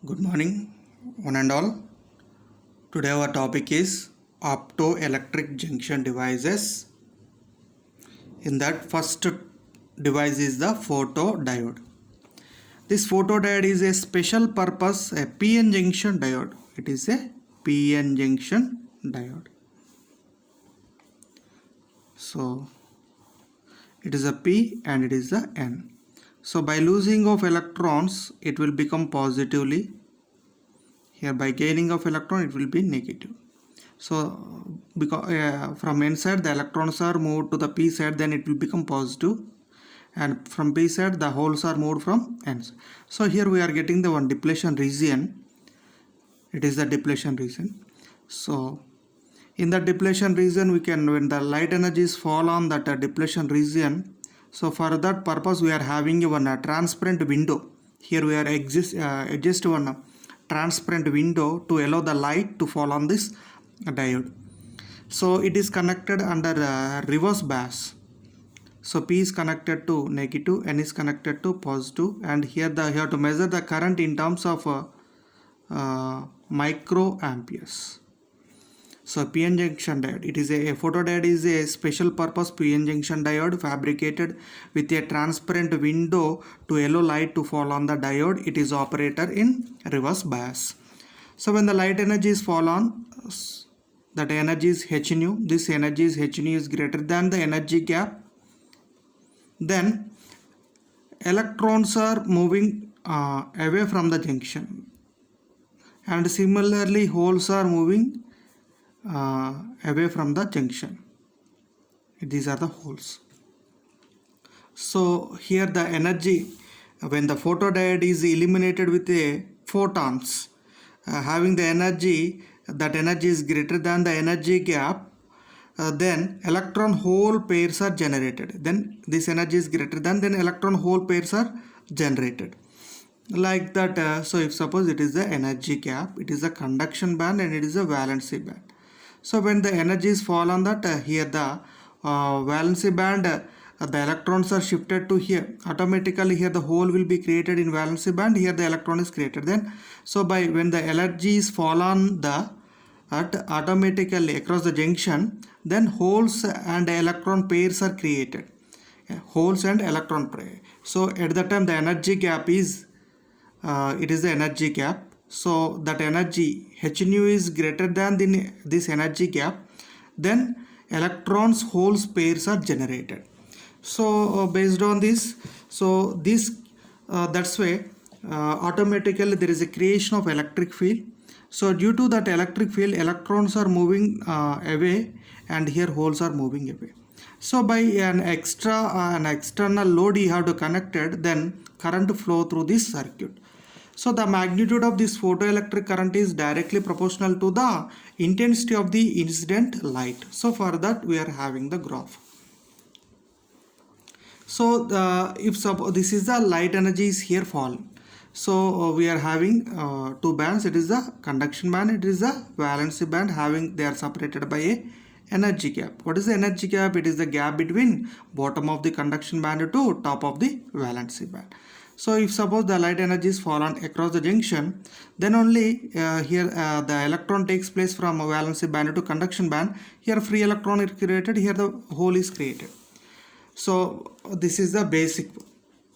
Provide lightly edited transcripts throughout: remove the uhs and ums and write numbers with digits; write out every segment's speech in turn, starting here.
Good morning, one and all. Today our topic is optoelectric junction devices. In that, first device is the photodiode. This photodiode is a special purpose, a PN junction diode. It is a PN junction diode. So it is a P and it is a N. So by losing of electrons, it will become positively. Here by gaining of electron, it will be negative. So because from N side the electrons are moved to the P side, then it will become positive, and from P side the holes are moved from N side. So here we are getting the one depletion region. It is the depletion region. So in the depletion region, we can, when the light energies fall on that depletion region, so for that purpose we are having one transparent window. Here we are adjust one transparent window to allow the light to fall on this diode. So it is connected under reverse bias. So P is connected to negative, N is connected to positive, and here you have to measure the current in terms of microamperes. So PN junction diode, it is a photodiode is a special purpose PN junction diode fabricated with a transparent window to allow light to fall on the diode. It is operated in reverse bias. So when the light energies fall on, that energy is h nu. This energy is h nu is greater than the energy gap. Then electrons are moving away from the junction, and similarly holes are moving away from the junction. These are the holes. So here the energy, when the photodiode is illuminated with a photons having the energy, that energy is greater than the energy gap, then electron hole pairs are generated. Then this energy is greater than, then electron hole pairs are generated like that. So if suppose it is the energy gap, it is a conduction band and it is a valency band. So when the energies fall on that, here the valency band, the electrons are shifted to here. Automatically here the hole will be created in valency band. Here the electron is created. Then so by when the energies fall on the automatically across the junction, then holes and electron pairs are created. Holes and electron pair. So at that time the energy gap is it is the energy gap. So that energy h nu is greater than this energy gap, then electrons holes pairs are generated. So based on this, so this that's why automatically there is a creation of electric field. So due to that electric field, electrons are moving away and here holes are moving away. So by an external load you have to connect it, then current flow through this circuit. So the magnitude of this photoelectric current is directly proportional to the intensity of the incident light. So for that we are having the graph. So if suppose this is the light energy is here falling. So we are having two bands. It is the conduction band, it is the valency band, having they are separated by a energy gap. What is the energy gap? It is the gap between bottom of the conduction band to top of the valency band. So if suppose the light energy is fallen across the junction, then only here the electron takes place from a valency band to conduction band. Here free electron is created, here the hole is created. So this is the basic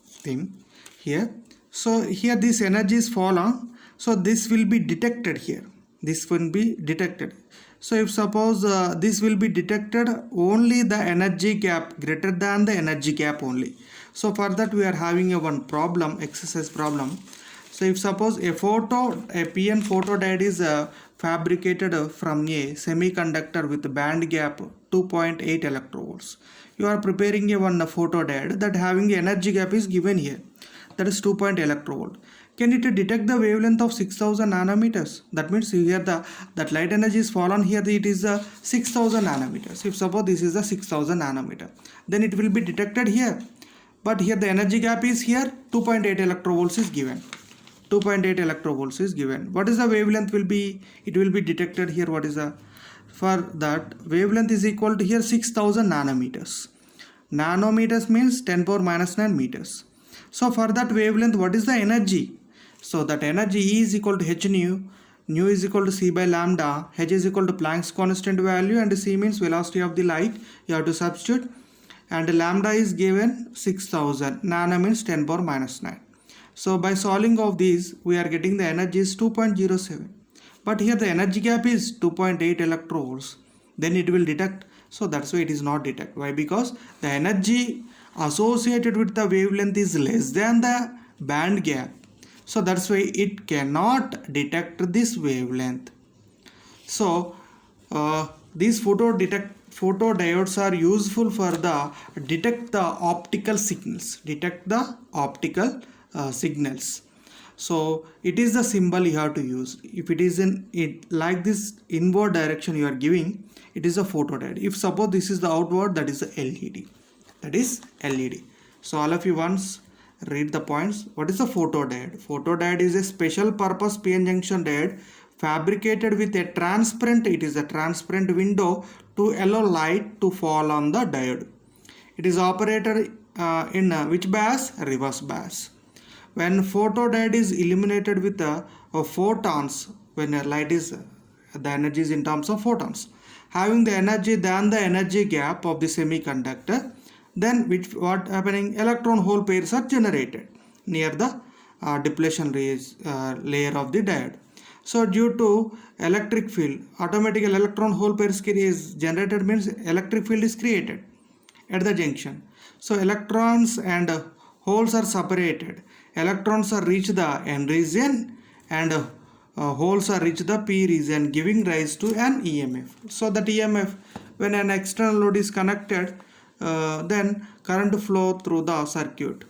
thing here. So here this energy is fallen, so this will be detected here. This will be detected. So if suppose this will be detected only the energy gap greater than the energy gap only. So for that we are having a one problem, exercise problem. So if suppose a PN photodiode is fabricated from a semiconductor with band gap 2.8 electrovolts. You are preparing a one photodiode that having energy gap is given here, that is 2.8 electrovolt. Can it detect the wavelength of 6000 nanometers? That means here that light energy is fallen here, it is 6000 nanometers. If suppose this is the 6000 nanometer, then it will be detected here. But here the energy gap is here 2.8 electrovolts is given. 2.8 electrovolts is given. What is the wavelength will be? It will be detected here. What is the, for that wavelength is equal to here 6000 nanometers. Nanometers means 10 power minus 9 meters. So for that wavelength, what is the energy? So that energy E is equal to h nu is equal to c by lambda, h is equal to Planck's constant value, and c means velocity of the light. You have to substitute, and lambda is given 6000, nano means 10 power minus 9. So by solving of these, we are getting the energy is 2.07. But here the energy gap is 2.8 electrovolts. Then it will detect. So that's why it is not detect. Why? Because the energy associated with the wavelength is less than the band gap. So that's why it cannot detect this wavelength. So these photodiodes are useful for the detect the optical signals. Signals. So it is the symbol you have to use. If it is in it like this inward direction you are giving, it is a photodiode. If suppose this is the outward, that is the LED. That is LED. So all of you once read the points. What is a photodiode? Photodiode is a special purpose PN junction diode fabricated with a transparent, it is a transparent window to allow light to fall on the diode. It is operated in which bias? Reverse bias. When photodiode is illuminated with photons, when light is the energy is in terms of photons, having the energy than the energy gap of the semiconductor, then what happening? Electron hole pairs are generated near the depletion layer of the diode. So due to electric field, automatically electron hole pairs is generated, means electric field is created at the junction. So electrons and holes are separated. Electrons are reach the N region and holes are reach the P region, giving rise to an EMF. So that EMF, when an external load is connected, then current flow through the circuit.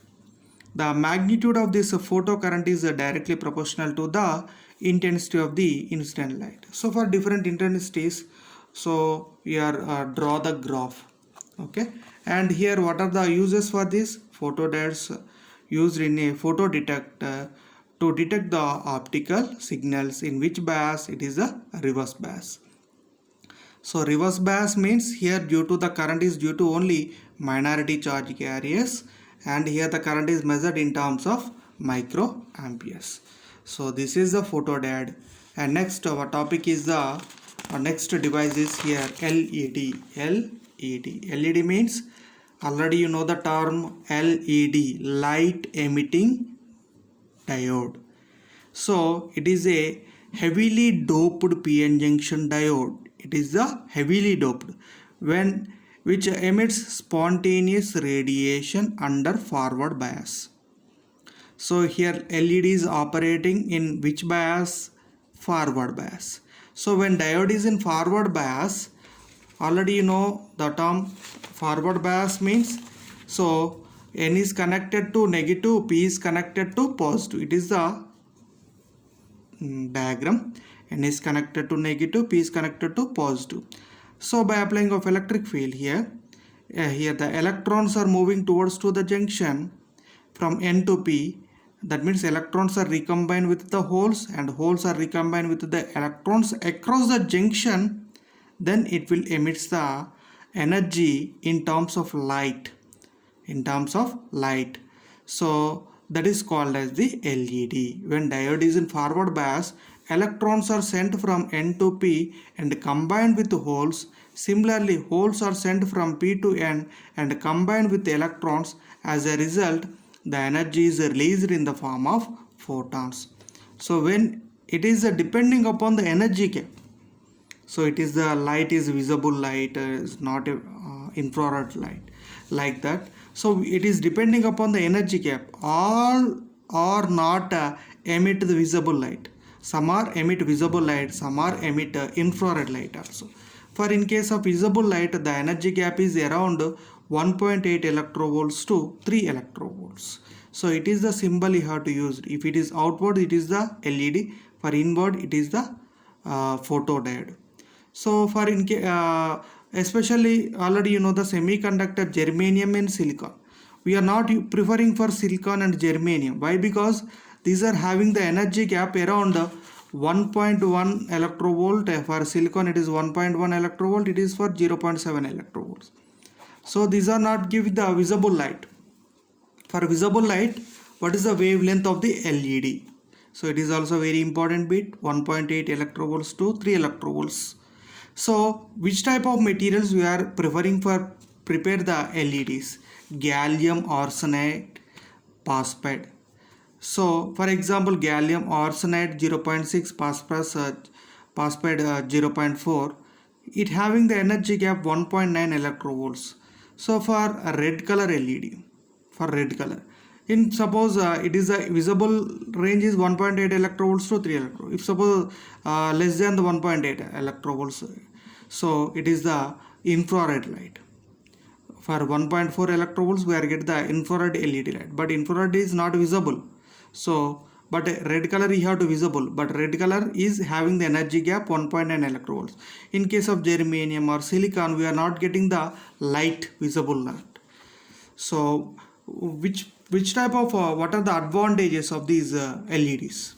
The magnitude of this photo current is directly proportional to the intensity of the incident light. So for different intensities, so we are draw the graph. Okay, and here what are the uses for this? Photodiodes used in a photo detector to detect the optical signals, in which bias? It is a reverse bias. So reverse bias means here due to the current is due to only minority charge carriers, and here the current is measured in terms of microamperes. So this is the photodiode, and next our topic is the next device is here LED. LED means, already you know the term LED, light emitting diode. So it is a heavily doped PN junction diode. It is the heavily doped which emits spontaneous radiation under forward bias. So here LED is operating in which bias? Forward bias. So when diode is in forward bias, already you know the term forward bias means, so N is connected to negative, P is connected to positive. It is the diagram. N is connected to negative, P is connected to positive. So by applying of electric field here the electrons are moving towards to the junction from N to P. That means electrons are recombined with the holes, and holes are recombined with the electrons across the junction. Then it will emit the energy in terms of light. So that is called as the LED. When diode is in forward bias, electrons are sent from N to P and combined with holes. Similarly, holes are sent from P to N and combined with electrons. As a result, the energy is released in the form of photons. So when it is depending upon the energy gap, so it is the light is visible light, is not infrared light, like that. So it is depending upon the energy gap. All are not emit the visible light. Some are emit visible light, some are emit infrared light also. For in case of visible light, the energy gap is around 1.8 electrovolts to 3 electrovolts. So it is the symbol you have to use. If it is outward, it is the LED. For inward, it is the photodiode. So for especially already you know the semiconductor germanium and silicon. We are not preferring for silicon and germanium. Why? Because these are having the energy gap around 1.1 electrovolt. For silicon it is 1.1 electrovolt. It is for 0.7 electrovolts. So these are not give the visible light. For visible light, what is the wavelength of the LED? So it is also very important bit, 1.8 electrovolts to 3 electrovolts. So which type of materials we are preferring for prepare the LEDs? Gallium arsenide phosphide. So for example, gallium arsenide 0.6, phosphide 0.4, it having the energy gap 1.9 electrovolts. So for a red color LED, for red color, in suppose it is a visible range is 1.8 electrovolts to 3 electrovolts. If suppose less than the 1.8 electrovolts, so it is the infrared light. For 1.4 electrovolts we are get the infrared LED light, but infrared is not visible. So but red color you have to visible, but red color is having the energy gap 1.9 electrovolts. In case of germanium or silicon, we are not getting the light visible light. So which type of what are the advantages of these LEDs?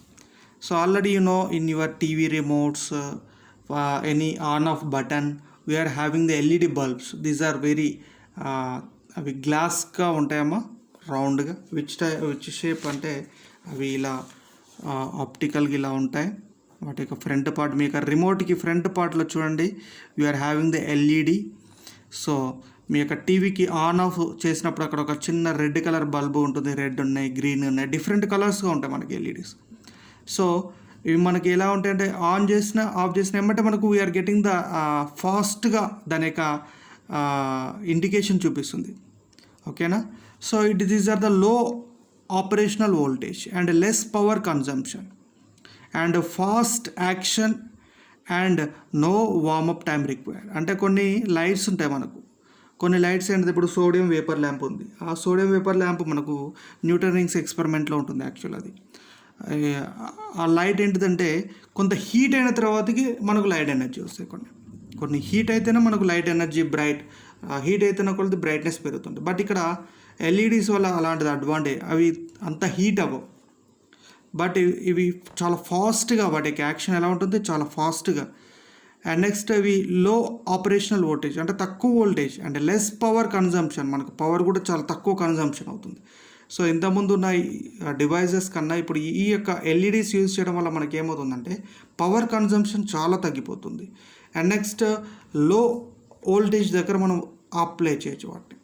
So already you know, in your TV remotes, any on off button, we are having the LED bulbs. These are very అవి గ్లాస్గా ఉంటాయమ్మా, రౌండ్గా. Which shape అంటే అవి ఇలా ఆప్టికల్గా ఇలా ఉంటాయి. వాటి యొక్క front part, మీకు రిమోట్కి ఫ్రంట్ పార్ట్లో చూడండి, we are having the LED. So మీ యొక్క టీవీకి ఆన్ ఆఫ్ చేసినప్పుడు అక్కడ ఒక చిన్న రెడ్ కలర్ బల్బు ఉంటుంది, రెడ్ ఉన్నాయి, గ్రీన్ ఉన్నాయి, డిఫరెంట్ కలర్స్గా ఉంటాయి మనకి ఎల్ఈడీస్. సో ఇవి మనకి ఎలా ఉంటాయంటే ఆన్ చేసిన ఆఫ్ చేసిన ఏమంటే మనకు వీఆర్ గెటింగ్ ద ఫాస్ట్గా దాని యొక్క ఇండికేషన్ చూపిస్తుంది. ఓకేనా? So these are the low operational voltage and less power consumption and fast action and no warm up time required. అంటే కొన్ని లైట్స్ ఉంటాయి మనకు, కొన్ని లైట్స్ ఏంటంటే ఇప్పుడు సోడియం వేపర్ ల్యాంప్ ఉంది. ఆ సోడియం వేపర్ ల్యాంప్ మనకు న్యూటన్ రింగ్స్ ఎక్స్పెరిమెంట్లో ఉంటుంది యాక్చువల్. అది ఆ లైట్ ఏంటిదంటే కొంత హీట్ అయిన తర్వాతకి మనకు లైట్ ఎనర్జీ వస్తాయి. కొన్ని హీట్ అయితేనే మనకు లైట్ ఎనర్జీ హీట్ అయితేనే కొద్ది బ్రైట్నెస్ పెరుగుతుంది. బట్ ఇక్కడ ఎల్ఈడీస్ వల్ల అలాంటిది అడ్వాంటేజ్, అవి అంత హీట్ అవ్వవు, బట్ ఇవి చాలా ఫాస్ట్గా, వాటి యాక్షన్ ఎలా ఉంటుంది చాలా ఫాస్ట్గా. అండ్ నెక్స్ట్ ఇవి లో ఆపరేషనల్ వోల్టేజ్, అంటే తక్కువ voltage and less power consumption, మనకు పవర్ కూడా చాలా తక్కువ కన్జంప్షన్ అవుతుంది. సో ఇంతకుముందు ఉన్న డివైజెస్ కన్నా ఇప్పుడు ఈ యొక్క ఎల్ఈడీస్ యూజ్ చేయడం వల్ల మనకి ఏమవుతుందంటే పవర్ కన్జంప్షన్ చాలా తగ్గిపోతుంది. అండ్ నెక్స్ట్ లో వోల్టేజ్ దగ్గర మనం అప్లై చేయొచ్చు వాటిని,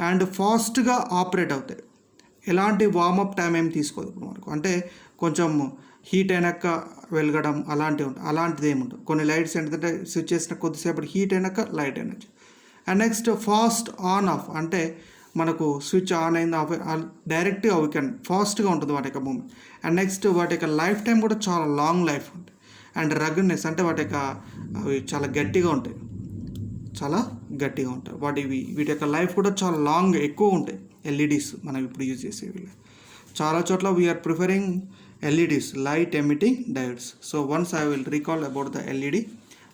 అండ్ ఫాస్ట్గా ఆపరేట్ అవుతాయి. ఎలాంటి వార్మప్ టైం ఏం తీసుకోదు ఇప్పుడు మనకు, అంటే కొంచెం హీట్ అయినాక వెలగడం అలాంటిది ఏముంటుంది. కొన్ని లైట్స్ ఏంటంటే స్విచ్ చేసిన కొద్దిసేపటి హీట్ అయినాక light energy. And next fast on off, అంటే మనకు స్విచ్ ఆన్ అయింది ఆఫ్ డైరెక్ట్గా అవి కెన్ ఫాస్ట్గా ఉంటుంది వాటి యొక్క మూమెంట్. అండ్ నెక్స్ట్ వాటి యొక్క లైఫ్ టైం కూడా చాలా లాంగ్ లైఫ్ ఉంటుంది. అండ్ రగ్నెస్, అంటే వాటి యొక్క అవి చాలా గట్టిగా ఉంటాయి, వీటి యొక్క లైఫ్ కూడా చాలా లాంగ్ ఎక్కువ ఉంటాయి ఎల్ఈడీస్ మనం ఇప్పుడు యూజ్ చేసేవి. చాలా చోట్ల we are preferring LEDs, light emitting diodes. So once I will recall about the LED.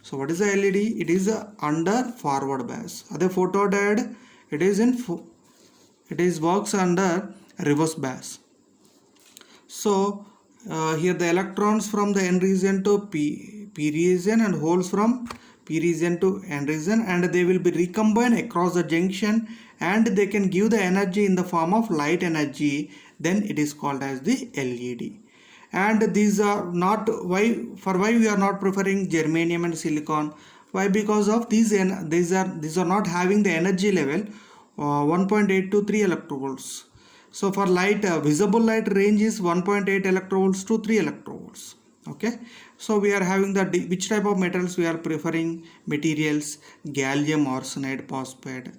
So what is the LED? It is under forward bias. అదే photo diode it is works under reverse bias. So here the electrons from the n region to p region and holes from p region to n region, and they will be recombined across the junction, and they can give the energy in the form of light energy. Then it is called as the LED. And these are not why we are not preferring germanium and silicon. Why? Because of these are not having the energy level 1.8 to 3 electrovolts. So for light, visible light range is 1.8 electrovolts to 3 electrovolts. Okay, so we are having the which type of metals we are preferring? Materials, gallium arsenide phosphide.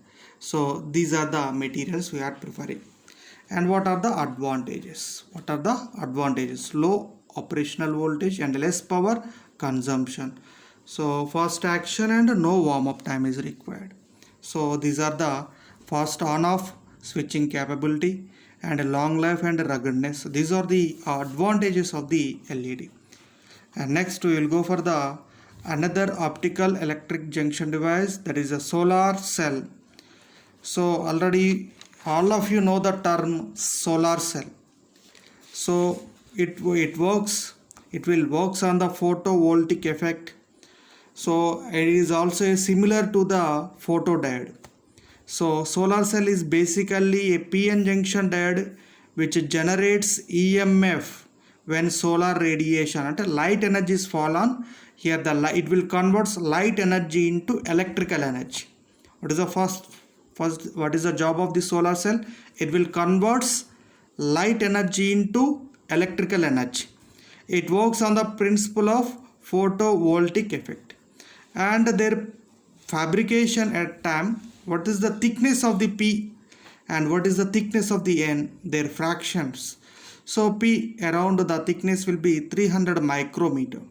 So these are the materials we are preferring. And what are the advantages? Low operational voltage and less power consumption. So fast action and no warm up time is required. So these are the fast on off switching capability and long life and ruggedness. These are the advantages of the LED. And next we will go for the another optical electric junction device, that is a solar cell. So already all of you know the term solar cell. So it will works on the photovoltaic effect. So it is also similar to the photodiode. So solar cell is basically a PN junction diode which generates EMF when solar radiation and light energies fall on here, the light, it will convert light energy into electrical energy. What is the first what is the job of the solar cell? It will convert light energy into electrical energy. It works on the principle of photovoltaic effect. And their fabrication at time, what is the thickness of the P and what is the thickness of the N, their fractions. So P around the thickness will be 300 micrometer,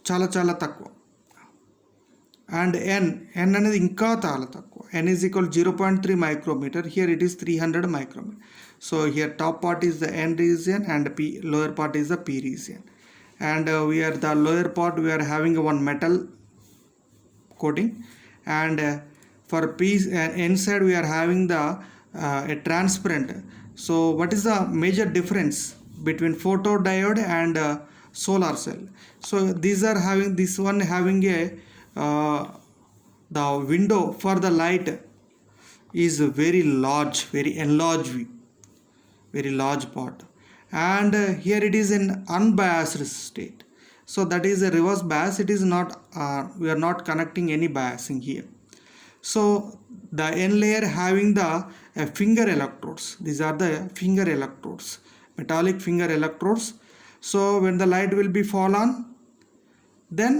చాలా చాలా తక్కువ. And N అనేది ఇంకా చాలా తక్కువ. N is equal to 0.3 micrometer. Here it is 300 micrometer. So here top part is the N region and P lower part is the P region. And we are the lower part we are having one metal coating, and for P N side we are having the a transparent. So what is the major difference between photodiode and solar cell? So these are having, this one having a the window for the light is very large, very enlarged, very large part, and here it is in unbiased state. So that is a reverse bias. It is not we are not connecting any biasing here. So the N layer having the finger electrodes. These are the finger electrodes, metallic finger electrodes. So when the light will be fall on, then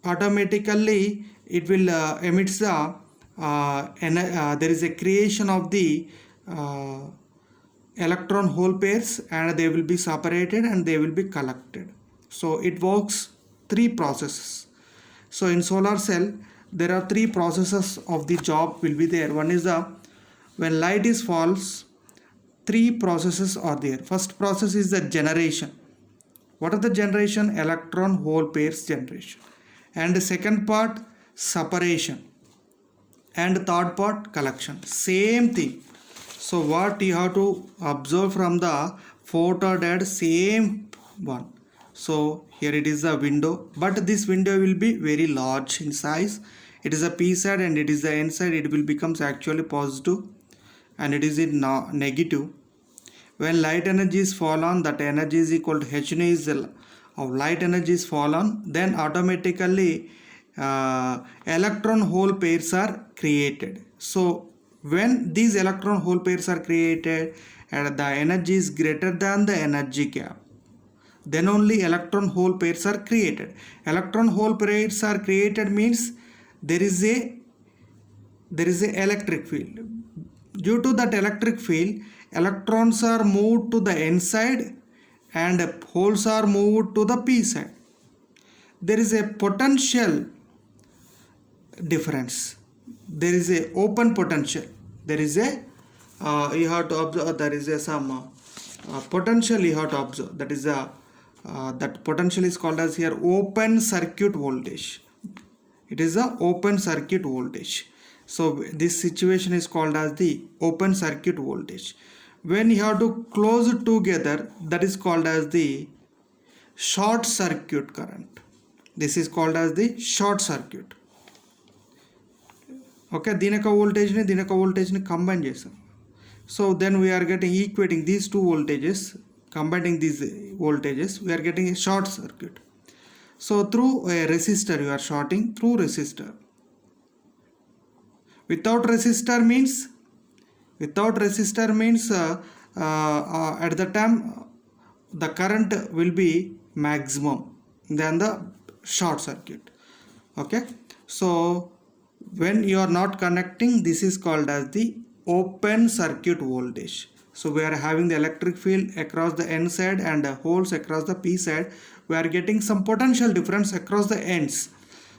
automatically it will emits the there is a creation of the electron hole pairs, and they will be separated and they will be collected. So it works three processes. So in solar cell there are three processes of the job will be there. One is the when light is falls, three processes are there. First process is the generation. What are the generation? Electron hole pairs generation. And the second part separation, and third part collection. Same thing. So what you have to observe from the photodiode, same one. So here it is the window, but this window will be very large in size. It is a P side and it is the N side. It will becomes actually positive and it is in negative. When light energies fall on, that energy is equal to H nu is of light energies fall on, then automatically electron hole pairs are created. So when these electron hole pairs are created and the energy is greater than the energy gap, then only electron hole pairs are created. Electron hole pairs are created means there is a electric field. Due to that electric field, electrons are moved to the N side and holes are moved to the P side. There is a potential difference. There is a open potential. There is a you have to observe, there is a some potential you have to observe. That is a that potential is called as here open circuit voltage. It is a open circuit voltage. So this situation is called as the open circuit voltage. When you have to close it together, that is called as the short circuit current. This is called as the short circuit. Okay, దీనొక voltage ని combine చేసాం. So then we are getting equating these two voltages, combining these voltages, we are getting a short circuit. So through a resistor you are shorting through resistor. Without resistor means at the time the current will be maximum than the short circuit. Okay, so when you are not connecting, this is called as the open circuit voltage. So we are having the electric field across the N side and holes across the P side. We are getting some potential difference across the ends.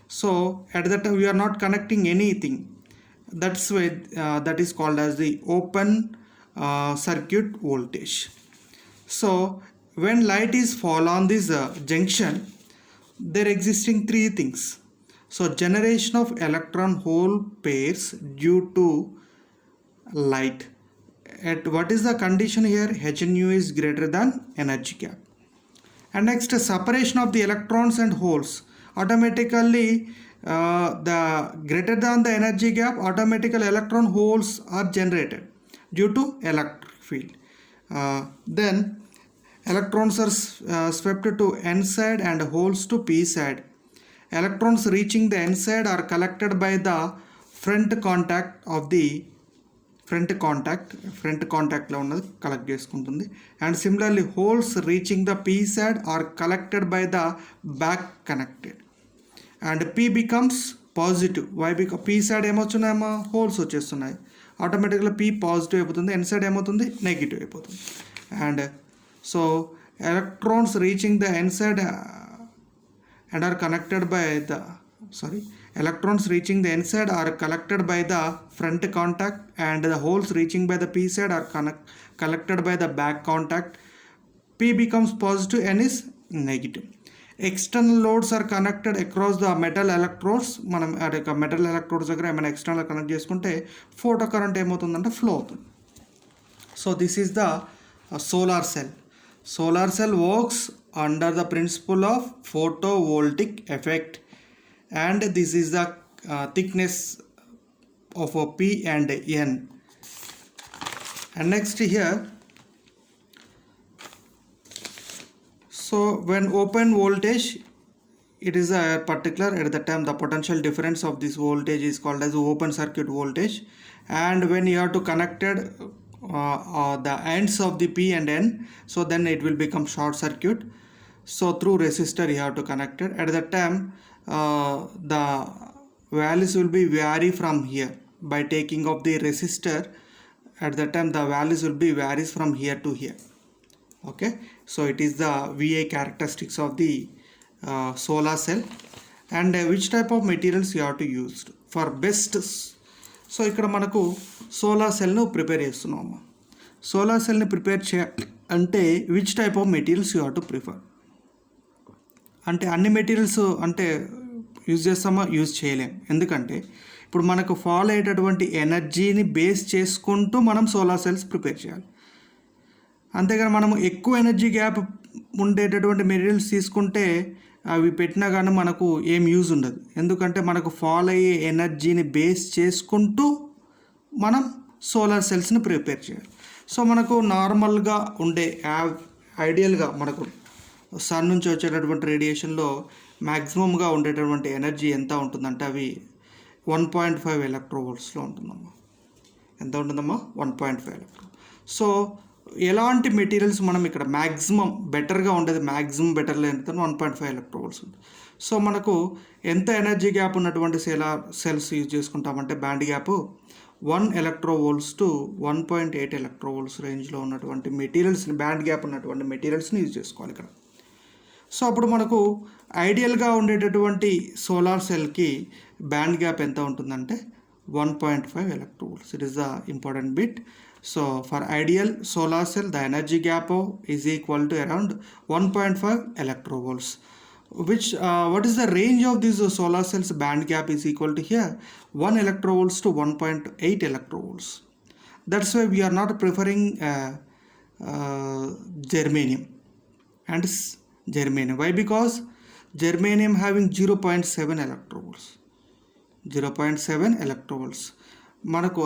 So at that time we are not connecting anything. That's why that is called as the open circuit voltage. So when light is fall on this junction, there existing three things. So generation of electron hole pairs due to light. At what is the condition here? H nu is greater than energy gap. And next, separation of the electrons and holes. Automatically the greater than the energy gap, automatically electron holes are generated due to electric field. Then electrons are swept to n side and holes to p side. Electrons reaching the n side are collected by the front కాంటాక్ట్లో ఉన్నది collect చేసుకుంటుంది. And similarly holes reaching the P side are collected by the back connected. And P becomes positive. Why P side ఏమొచ్చున్నాయమ్మా, holes వచ్చేస్తున్నాయి, ఆటోమేటిక్గా P positive అయిపోతుంది, N side ఏమవుతుంది, negative అయిపోతుంది. And so electrons reaching the N side and are connected by the electrons reaching the n side are collected by the front contact, and the holes reaching by the p side are collected by the back contact. P becomes positive, n is negative. External loads are connected across the metal electrodes. మనం metal electrodes దగ్గర ఏమైనా external connect చేసుకుంటే photo current ఏమవుతుందంటే flow అవుతుంది. So this is the solar cell. Solar cell works under the principle of photovoltaic effect, and this is the thickness of a P and N. And next here, so when open voltage, it is a particular, at the time the potential difference of this voltage is called as open circuit voltage. And when you have to connected the ends of the P and N, so then it will become short circuit. So through resistor you have to connect it. At that time the values will be vary from here by taking of the resistor. At that time the values will be varies from here to here. Okay, so it is the VA characteristics of the solar cell. And which type of materials you have to use for best. So ఇక్కడ మనకు solar సెల్ను prepare చేస్తున్నాము. Solar సెల్ని prepare అంటే which type of materials you have to prefer అంటే అన్ని materials అంటే use చేస్తామా, use చేయలేం. ఎందుకంటే ఇప్పుడు మనకు ఫాల్ అయ్యేటటువంటి ఎనర్జీని బేస్ చేసుకుంటూ మనం సోలార్ సెల్స్ ప్రిపేర్ చేయాలి. అంతేగాని మనము ఎక్కువ ఎనర్జీ గ్యాప్ ఉండేటటువంటి మెటీరియల్స్ తీసుకుంటే అవి పెట్టినా కానీ మనకు ఏం యూజ్ ఉండదు. ఎందుకంటే మనకు ఫాల్ అయ్యే ఎనర్జీని బేస్ చేసుకుంటూ మనం సోలార్ సెల్స్ని ప్రిపేర్ చేయాలి. సో మనకు నార్మల్గా ఉండే ఐడియల్గా మనకు సన్ నుంచి వచ్చేటటువంటి రేడియేషన్లో మ్యాక్సిమంగా ఉండేటటువంటి ఎనర్జీ ఎంత ఉంటుందంటే అవి 1.5 ఎలక్ట్రోవోల్ట్స్లో ఉంటుందమ్మా. ఎంత ఉంటుందమ్మా, 1.5 ఎలక్ట్రో. సో ఎలాంటి మెటీరియల్స్ మనం ఇక్కడ మ్యాక్సిమం బెటర్గా ఉండేది, మ్యాక్సిమం బెటర్లో ఎంత 1.5 ఎలక్ట్రోవోల్ట్స్ ఉంటుంది. సో మనకు ఎంత ఎనర్జీ గ్యాప్ ఉన్నటువంటి సెల్స్ యూజ్ చేసుకుంటామంటే band gap 1 electrovolts to 1.8 electrovolts రేంజ్లో ఉన్నటువంటి మెటీరియల్స్ని, బ్యాండ్ గ్యాప్ ఉన్నటువంటి మెటీరియల్స్ని యూజ్ చేసుకోవాలి ఇక్కడ. సో అప్పుడు మనకు ఐడియల్గా ఉండేటటువంటి సోలార్ సెల్కి బ్యాండ్ గ్యాప్ ఎంత ఉంటుందంటే 1.5 electrovolts. It is the important bit. So for ideal solar cell, the energy gap is equal to around 1.5 electrovolts. What is the range of these solar cells? Band gap is equal to here 1 electrovolts to 1.8 electrovolts. That's why we are not preferring germanium and germanium. Why? Because germanium having 0.7 electrovolts. 0.7 electrovolts మనకు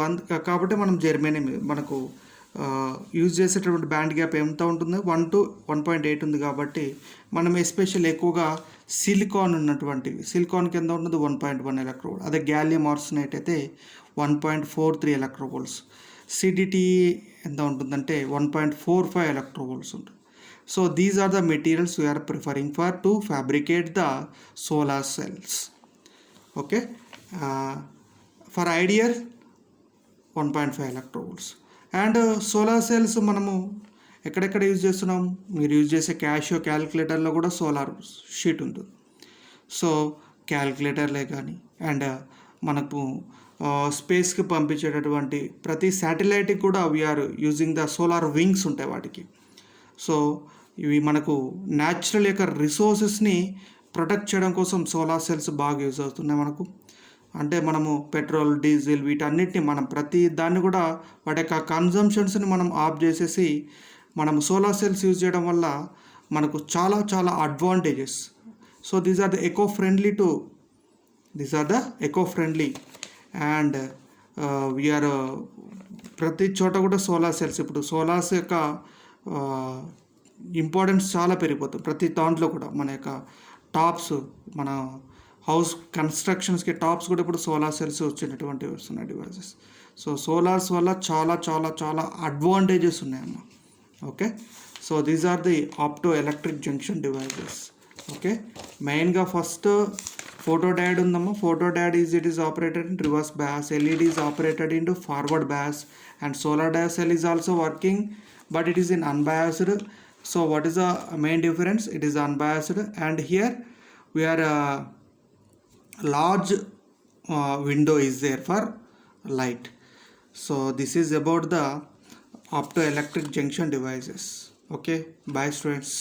కాబట్టి మనం germanium మనకు use చేసేటటువంటి band gap ఎంత ఉంటుంది, 1 to 1.8 ఉంది. కాబట్టి మనం ఎస్పెషల్ ఎక్కువగా సిలికాన్ ఉన్నటువంటివి, సిలికాన్కి ఎంత ఉంటుంది 1.1 ఎలక్ట్రోవోల్ట్. అదే గ్యాలియం ఆర్సెనైట్ అయితే 1.43 ఎలక్ట్రోవోల్ట్స్. సిడిటి ఎంత ఉంటుందంటే 1.45 ఎలక్ట్రోవోల్ట్స్ ఉంటుంది. So these are the materials we are preferring for to fabricate the solar cells. Okay, for ideal 1.5 electrovolts. And solar cells మనము ఎక్కడెక్కడ యూజ్ చేస్తున్నాం, మీరు యూజ్ చేసే క్యాషియో క్యాలిక్యులేటర్లో కూడా సోలార్ షీట్ ఉంటుంది. సో క్యాలిక్యులేటర్లే కానీ అండ్ మనకు స్పేస్కి పంపించేటటువంటి ప్రతి శాటిలైట్కి కూడా we are using the solar wings ఉంటాయి వాటికి. సో ఇవి మనకు న్యాచురల్ యొక్క రిసోర్సెస్ని ప్రొటెక్ట్ చేయడం కోసం సోలార్ సెల్స్ బాగా యూజ్ అవుతున్నాయి మనకు. అంటే మనము పెట్రోల్, డీజిల్ వీటన్నిటిని మనం ప్రతి దాన్ని కూడా వాటి యొక్క కన్జంప్షన్స్ని మనం ఆఫ్ చేసేసి మనం సోలార్ సెల్స్ యూజ్ చేయడం వల్ల మనకు చాలా చాలా advantages. So these are the eco friendly and we are ప్రతి చోట కూడా సోలార్ సెల్స్, ఇప్పుడు సోలార్స్ యొక్క ఇంపార్టెన్స్ చాలా పెరిగిపోతుంది ప్రతి దాంట్లో కూడా. మన యొక్క టాప్స్, మన హౌస్ కన్స్ట్రక్షన్స్కి టాప్స్ కూడా ఇప్పుడు సోలార్ సెల్స్ వచ్చినటువంటి వస్తున్నాయి డివైసెస్. సో సోలార్స్ వల్ల చాలా చాలా చాలా అడ్వాంటేజెస్ ఉన్నాయమ్మ. Okay, so these are the opto electric junction devices. Okay, మెయిన్గా ఫస్ట్ photodiode ఉందమ్మా. photodiode it is operated in reverse bias, LED is operated into forward bias, and solar diode cell is also working but it is in unbiased. So what is the main difference? It is unbiased, and here we are large window is there for light. So this is about the optoelectric junction devices. Okay, bye students.